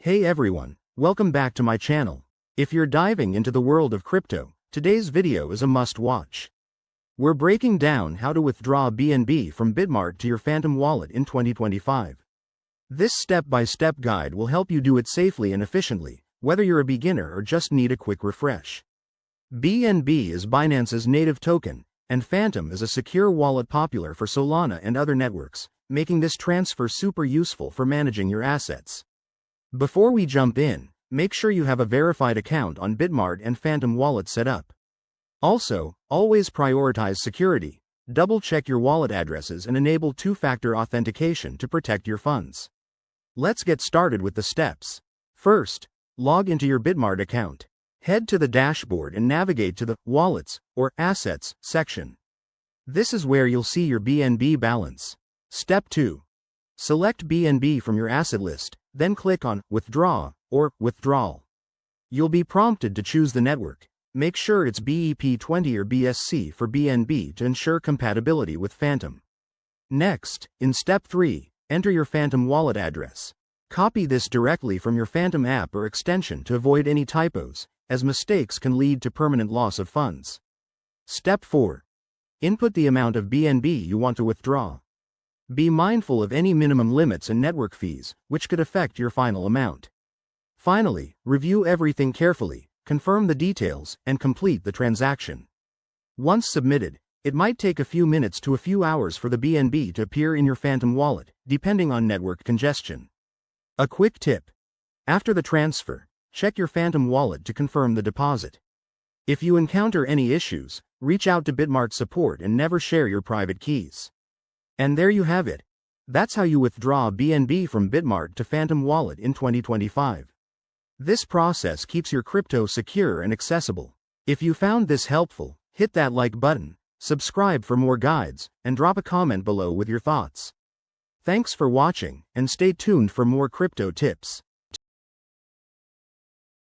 Hey everyone, welcome back to my channel. If you're diving into the world of crypto, today's video is a must-watch. We're breaking down how to withdraw BNB from Bitmart to your Phantom Wallet in 2025. This step-by-step guide will help you do it safely and efficiently, whether you're a beginner or just need a quick refresh. BNB is Binance's native token, and Phantom is a secure wallet popular for Solana and other networks, making this transfer super useful for managing your assets. Before we jump in, make sure you have a verified account on Bitmart and Phantom Wallet set up. Also, always prioritize security, double-check your wallet addresses and enable two-factor authentication to protect your funds. Let's get started with the steps. First, log into your Bitmart account. Head to the dashboard and navigate to the Wallets or Assets section. This is where you'll see your BNB balance. Step 2. Select BNB from your asset list, then click on Withdraw or Withdrawal. You'll be prompted to choose the network. Make sure it's BEP20 or BSC for BNB to ensure compatibility with Phantom. Next, in Step 3, enter your Phantom Wallet address. Copy this directly from your Phantom app or extension to avoid any typos, as mistakes can lead to permanent loss of funds. Step 4. Input the amount of BNB you want to withdraw. Be mindful of any minimum limits and network fees, which could affect your final amount. Finally, review everything carefully, confirm the details, and complete the transaction. Once submitted, it might take a few minutes to a few hours for the BNB to appear in your Phantom Wallet, depending on network congestion. A quick tip. After the transfer, check your Phantom Wallet to confirm the deposit. If you encounter any issues, reach out to Bitmart support and never share your private keys. And there you have it. That's how you withdraw BNB from Bitmart to Phantom Wallet in 2025. This process keeps your crypto secure and accessible. If you found this helpful, hit that like button, subscribe for more guides, and drop a comment below with your thoughts. Thanks for watching, and stay tuned for more crypto tips.